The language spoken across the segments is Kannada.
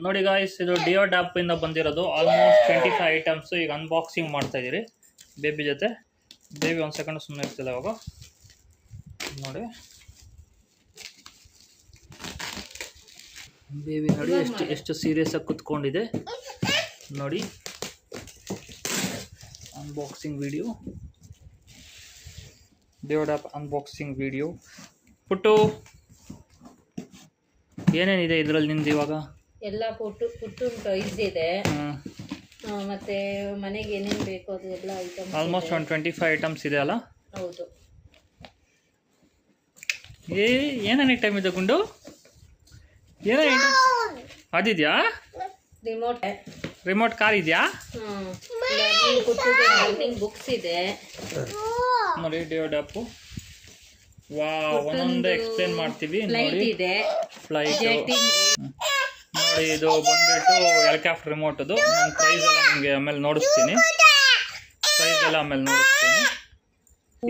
ನೋಡಿ ಗಾಯ್ಸ್, ಇದು ಡಿಯೋ ಡ್ಯಾಪ್ ಇಂದ ಬಂದಿರೋದು ಆಲ್ಮೋಸ್ಟ್ 25 ಐಟಮ್ಸ್ ಈಗ ಅನ್ಬಾಕ್ಸಿಂಗ್ ಮಾಡ್ತಾ ಇದೀರಿ ಬೇಬಿ ಜೊತೆ. ಬೇಬಿ ಒಂದು ಸೆಕೆಂಡ್ ಸುಮ್ಮನೆ ಇರ್ತಿಲ್ಲ ಅವಾಗ. ನೋಡಿ ಬೇಬಿ ನೋಡಿ ಎಷ್ಟು ಸೀರಿಯಸ್ ಆಗಿ ಕುತ್ಕೊಂಡಿದೆ ನೋಡಿ. ಅನ್ಬಾಕ್ಸಿಂಗ್ ವಿಡಿಯೋ, ಡಿಯೋ ಡ್ಯಾಪ್ ಅನ್ಬಾಕ್ಸಿಂಗ್ ವಿಡಿಯೋ. ಪುಟ್ಟು ಏನೇನಿದೆ ಇದರಲ್ಲಿ ನಿಂದು ಇವಾಗ? ಎಲ್ಲ ಪುಟ್ಟು ಟಾಯ್ಸ್ ಇದೆ, ಮತ್ತೆ ಮನೆಗೆ ಏನೇನು ಬೇಕು ಅದು ಎಲ್ಲ ಐಟಮ್ಸ್. ಆಲ್ಮೋಸ್ಟ್ ಒಂದು 25 ಐಟಮ್ಸ್ ಇದೆ ಅಲ್ಲ? ಹೌದು. ಏನೇನು ಐಟಮ್ ಇದೆ ಗುಂಡು? ಏನೇನು ಅದಿದೆಯಾ? ರಿಮೋಟ್ ಕಾರ್ ಇದೆಯಾ? ಲರ್ನಿಂಗ್ ಬುಕ್ಸ್ ಇದೆ ನೋಡಿ. ಡಿಯೋ ಡ್ಯಾಪ್ ಒಂದೊಂದೇ ಎಕ್ಸ್ಪ್ಲೇನ್ ಮಾಡ್ತೀವಿ ನೋಡಿ. ಫ್ಲೈಟ್ ನೋಡಿ, ಇದು ಬಂದ್ಬಿಟ್ಟು ಹೆಲಿಕಾಪ್ಟರ್ ರಿಮೋಟದು. ನಾನು ಪ್ರೈಸ್ ಎಲ್ಲ ನಿಮಗೆ ಆಮೇಲೆ ನೋಡಿಸ್ತೀನಿ.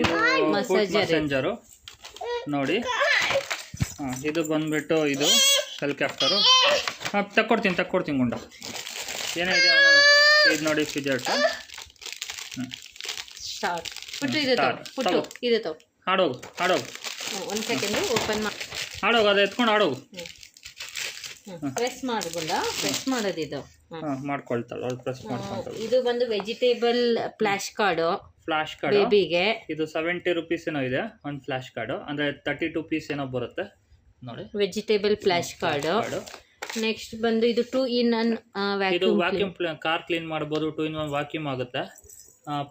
ಇದು ಫುಡ್ ಮೆಸೆಂಜರು ನೋಡಿ. ಇದು ಬಂದ್ಬಿಟ್ಟು ಇದು ಹೆಲಿಕಾಪ್ಟರು. ತಕ್ಕೊಡ್ತೀನಿ ಗುಂಡ. ಏನಿದೆ ಇದು ನೋಡಿ, ಫಿಜೆಟ್. ಆಡೋಗು ಒಂದು ಸೆಕೆಂಡ್ ಓಪನ್ ಮಾಡಿ ಆಡೋಗು, ಅದು ಎತ್ಕೊಂಡು ಆಡೋಗು. ಪ್ರೆಸ್ ಮಾಡಿಕೊಂಡ ಪ್ರೆಸ್ ಮಾಡೋದಿದು ಮಾಡ್ಕೊಳ್ತಾಳೆ ಅವ್ಳು, ಪ್ರೆಸ್ ಮಾಡ್ಕೊಳ್ತಾಳೆ. ಇದು ಬಂದು ವೆಜಿಟೇಬಲ್ ಫ್ಲಾಶ್ ಕಾರ್ಡ್ ಬೇಬಿಗೆ. ಇದು 70 ರುಪೀಸ್ ಏನೋ ಇದೆ ಒಂದು ಫ್ಲಾಶ್ ಕಾರ್ಡ್, ಅಂದ್ರೆ 32 ಪೀಸ್ ಏನೋ ಬರುತ್ತೆ ನೋಡಿ. Vegetable flash card. ನೆಕ್ಸ್ಟ್ ಬಂದು ಇದು 2 in 1 ಇದು ವ್ಯಾಕ್ಯೂಮ್ ಕಾರ್ ಕ್ಲೀನ್ ಮಾಡ್ಬೋದು. 2 in 1 ವ್ಯಾಕ್ಯೂಮ್ ಆಗುತ್ತೆ,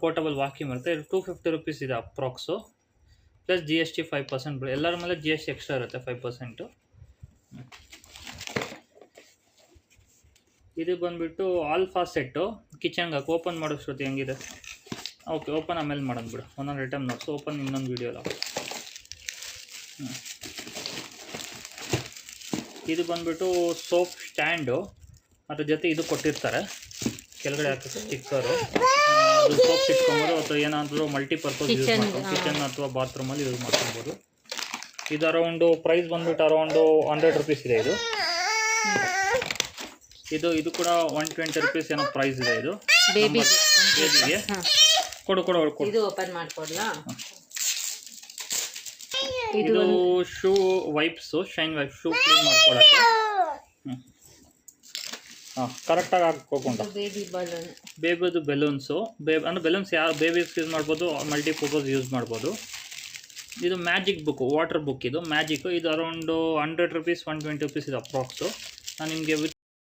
ಪೋರ್ಟಬಲ್ ವ್ಯಾಕ್ಯೂಮ್ ಇರುತ್ತೆ. ಇದು 250 ರುಪೀಸ್ ಇದೆ ಅಪ್ರಾಕ್ಸು, ಪ್ಲಸ್ GST 5%. ಎಲ್ಲರ ಮೇಲೆ GST ಎಕ್ಸ್ಟ್ರಾ ಇರುತ್ತೆ 5%. ಇದು ಬಂದ್ಬಿಟ್ಟು ಆಲ್ಫಾ ಸೆಟ್ಟು ಕಿಚನ್ಗೆ ಓಪನ್ ಮಾಡೋಷ್ಟೊತ್ತಿ ಹೆಂಗಿದೆ. ಓಕೆ, ಓಪನ್ ಆಮೇಲೆ ಮಾಡೋದು ಬಿಡು. ಒಂದೊಂದು ಐಟಮ್ ನೋಡ್ಸು. ಓಪನ್ ಇನ್ನೊಂದು ವಿಡಿಯೋ ಅಲ್ಲ. ಇದು ಬಂದ್ಬಿಟ್ಟು ಸೋಪ್ ಸ್ಟ್ಯಾಂಡು, ಅದ್ರ ಜೊತೆ ಇದು ಕೊಟ್ಟಿರ್ತಾರೆ ಕೆಳಗಡೆ ಹಾಕಿ ಸ್ಟಿಕ್ಕರು. ಅದು ಸೋಪ್ ಇಟ್ಕೊಬೋದು ಅಥವಾ ಏನಾದರೂ ಮಲ್ಟಿಪರ್ಪಸ್ ಯೂಸ್ ಮಾಡ್ಬೋದು, ಕಿಚನ್ ಅಥವಾ ಬಾತ್ರೂಮಲ್ಲಿ ಯೂಸ್ ಮಾಡ್ಕೊಬೋದು. ಇದು ಅರೌಂಡು ಪ್ರೈಸ್ ಬಂದ್ಬಿಟ್ಟು ಅರೌಂಡು 100 ರುಪೀಸ್ ಇದೆ. ಇದು ಕೂಡ 120 ರುಪೀಸ್ ಏನೋ ಪ್ರೈಸ್ ಇದೆ. ಇದು ಬೇಬಿಗೆ ಕೊಡು. ಇದು ಓಪನ್ ಮಾಡ್ಕೊಡ್ಲಾ? ಇದು shoe wipes, shine wipe, shoe clean ಮಾಡ್ಕೊಳಕ್ಕೆ. ಕರೆಕ್ಟಾಗಿ ಹಾಕೋಕೊಂಡು. ಬೇಬಿದು ಬೆಲೂನ್ಸು, ಅಂದರೆ ಬೆಲೂನ್ಸ್ ಯಾವ ಬೇಬಿಸ್ ಯೂಸ್ ಮಾಡ್ಬೋದು, ಮಲ್ಟಿಪರ್ಪಸ್ ಯೂಸ್ ಮಾಡ್ಬೋದು. ಇದು ಮ್ಯಾಜಿಕ್ ಬುಕ್, ವಾಟರ್ ಬುಕ್. ಇದು ಮ್ಯಾಜಿಕ್. ಇದು ಅರೌಂಡು 100 ರುಪೀಸ್ 120 ರುಪೀಸ್ ಇದು ಅಪ್ರಾಕ್ಸು. ನಾನು ನಿಮಗೆ